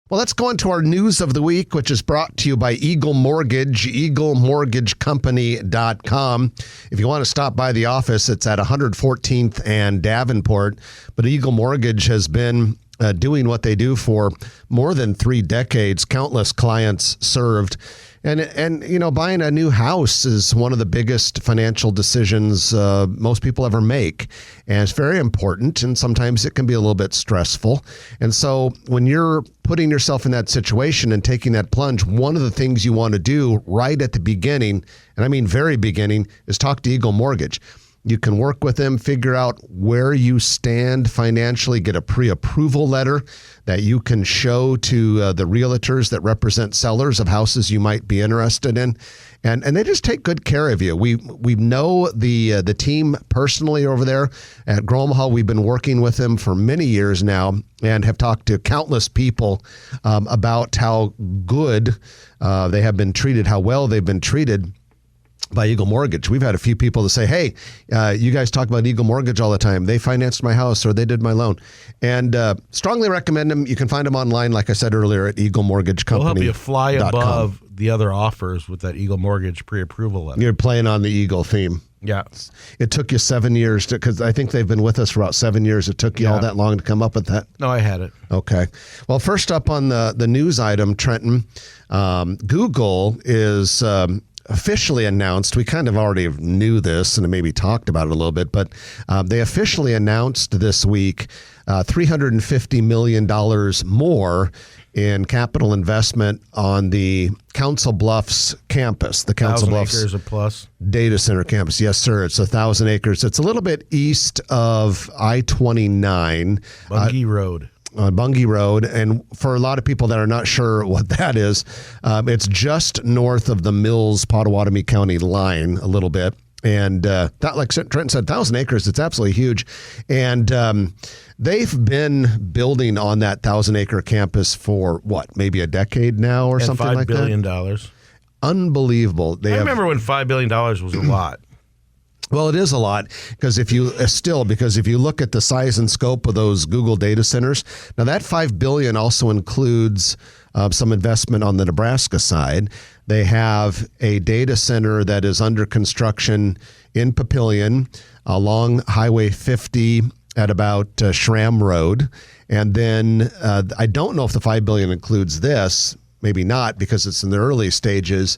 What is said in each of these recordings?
Well, let's go into our news of the week, which is brought to you by Eagle Mortgage, eaglemortgagecompany.com. If you want to stop by the office, it's at 114th and Davenport. But Eagle Mortgage has been doing what they do for more than 3 decades, countless clients served. And you know, buying a new house is one of the biggest financial decisions most people ever make. And it's very important, and sometimes it can be a little bit stressful. And so when you're putting yourself in that situation and taking that plunge, one of the things you want to do right at the beginning, and I mean very beginning, is talk to Eagle Mortgage. You can work with them, figure out where you stand financially, get a pre-approval letter that you can show to the realtors that represent sellers of houses you might be interested in. And they just take good care of you. We know the team personally over there at Grow Omaha. We've been working with them for many years now and have talked to countless people about how good they have been treated, how well they've been treated by Eagle Mortgage. We've had a few people to say, hey, you guys talk about Eagle Mortgage all the time. They financed my house or they did my loan. And strongly recommend them. You can find them online, like I said earlier, at eaglemortgagecompany.com. They'll help you fly above the other offers with that Eagle Mortgage pre-approval letter. You're playing on the Eagle theme. Yeah. It took you 7 years because I think they've been with us for about 7 years. It took you all that long to come up with that? No, I had it. Okay. Well, first up on the news item, Trenton, Google is officially announced, we kind of already knew this and maybe talked about it a little bit, but they officially announced this week $350 million more in capital investment on the Council Bluffs campus, the Council Bluffs 1,000 acres a plus data center campus. Yes, sir. It's 1,000 acres. It's a little bit east of I-29. Bungie Road. On Bungie Road, and for a lot of people that are not sure what that is, it's just north of the Mills-Pottawatomie County line a little bit. And that, like Trent said, 1,000 acres, it's absolutely huge. And they've been building on that 1,000-acre campus for, maybe a decade now or something like that? $5 billion. Unbelievable. I remember when $5 billion was a lot. Well, it is a lot because if you look at the size and scope of those Google data centers, now that $5 billion also includes some investment on the Nebraska side. They have a data center that is under construction in Papillion along Highway 50 at about Schramm Road. And then I don't know if the $5 billion includes this, maybe not because it's in the early stages.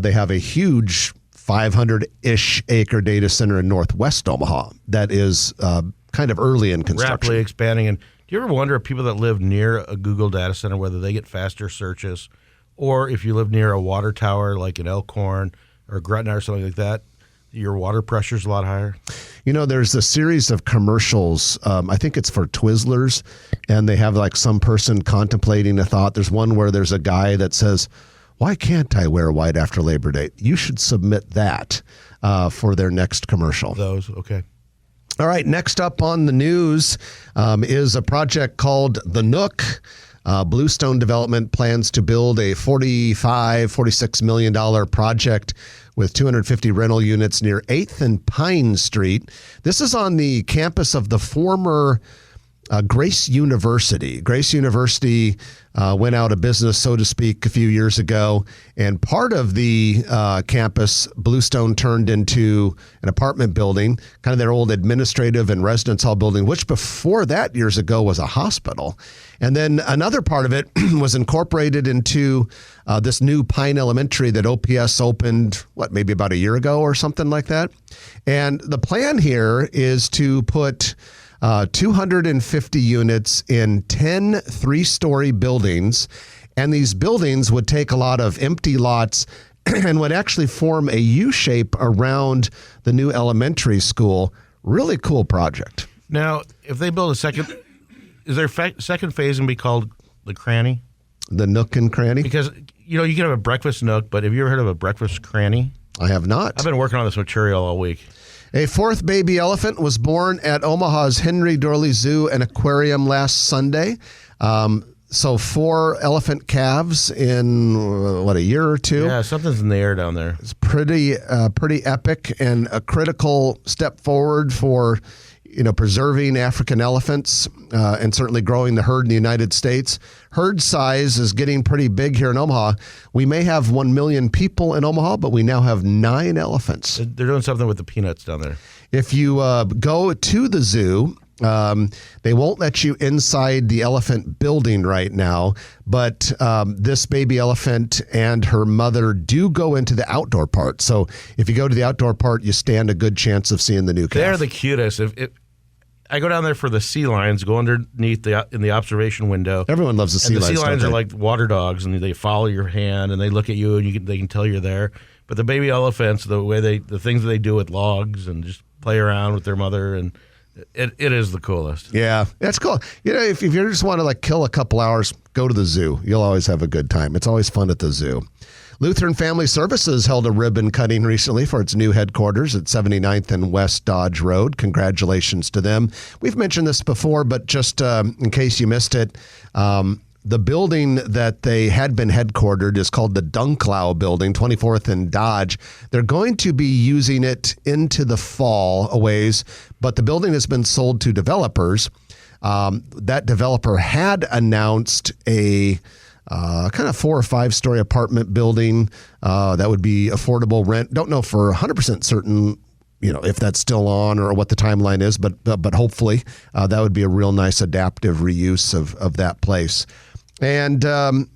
They have a huge 500-ish acre data center in northwest Omaha that is kind of early in construction. Rapidly expanding. And do you ever wonder if people that live near a Google data center, whether they get faster searches, or if you live near a water tower like in Elkhorn or Gretna or something like that, your water pressure is a lot higher? You know, there's a series of commercials. I think it's for Twizzlers, and they have like some person contemplating a thought. There's one where there's a guy that says, why can't I wear white after Labor Day? You should submit that for their next commercial. Those, okay. All right, next up on the news is a project called The Nook. Bluestone Development plans to build a $46 million project with 250 rental units near 8th and Pine Street. This is on the campus of the former Grace University. Grace University went out of business, so to speak, a few years ago, and part of the campus, Bluestone, turned into an apartment building, kind of their old administrative and residence hall building, which before that years ago was a hospital. And then another part of it was incorporated into this new Pine Elementary that OPS opened, maybe about a year ago or something like that. And the plan here is to put 250 units in 10 three-story buildings, and these buildings would take a lot of empty lots and would actually form a U-shape around the new elementary school. Really cool project. Now, if they build a second, is their second phase going to be called the Cranny? The Nook and Cranny? Because, you know, you can have a breakfast nook, but have you ever heard of a breakfast cranny? I have not. I've been working on this material all week. A fourth baby elephant was born at Omaha's Henry Dorley Zoo and Aquarium last Sunday. So 4 elephant calves in, a year or two? Yeah, something's in the air down there. It's pretty epic and a critical step forward for preserving African elephants and certainly growing the herd in the United States. Herd size is getting pretty big here in Omaha. We may have 1 million people in Omaha, but we now have 9 elephants. They're doing something with the peanuts down there. If you go to the zoo, they won't let you inside the elephant building right now, but this baby elephant and her mother do go into the outdoor part. So if you go to the outdoor part, you stand a good chance of seeing the new calf. They're the cutest. If I go down there for the sea lions, go underneath in the observation window. Everyone loves the sea lions. The sea lions are like water dogs, and they follow your hand, and they look at you, and they can tell you're there. But the baby elephants, the things that they do with logs and just play around with their mother, and it is the coolest. Yeah, that's cool. If you just want to kill a couple hours, go to the zoo. You'll always have a good time. It's always fun at the zoo. Lutheran Family Services held a ribbon cutting recently for its new headquarters at 79th and West Dodge Road. Congratulations to them. We've mentioned this before, but just in case you missed it, the building that they had been headquartered is called the Dunklau Building, 24th and Dodge. They're going to be using it into the fall a ways, but the building has been sold to developers. That developer had announced a kind of 4 or 5 story apartment building that would be affordable rent. Don't know for 100% certain, if that's still on or what the timeline is, but hopefully that would be a real nice adaptive reuse of that place. And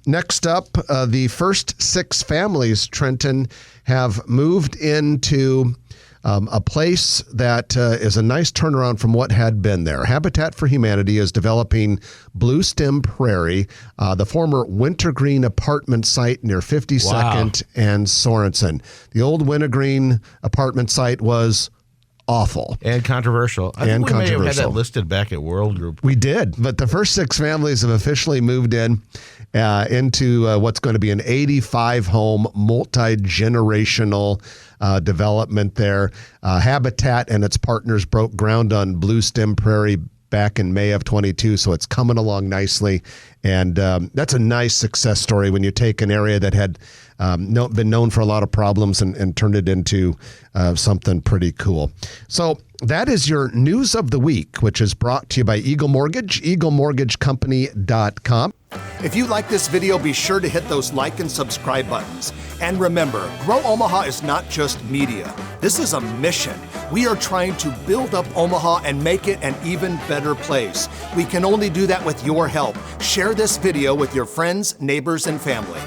next up, the first 6 families, Trenton, have moved into a place that is a nice turnaround from what had been there. Habitat for Humanity is developing Blue Stem Prairie, the former Wintergreen apartment site near 52nd and Sorensen. The old Wintergreen apartment site was awful. And controversial. I think we may have had that listed back at World Group. We did, but the first 6 families have officially moved into what's going to be an 85-home, multi-generational development there. Habitat and its partners broke ground on Blue Stem Prairie back in May of 22, so it's coming along nicely. And that's a nice success story when you take an area that had been known for a lot of problems and turned it into something pretty cool. So that is your news of the week, which is brought to you by Eagle Mortgage, eaglemortgagecompany.com. If you like this video, be sure to hit those like and subscribe buttons. And remember, Grow Omaha is not just media. This is a mission. We are trying to build up Omaha and make it an even better place. We can only do that with your help. Share this video with your friends, neighbors, and family.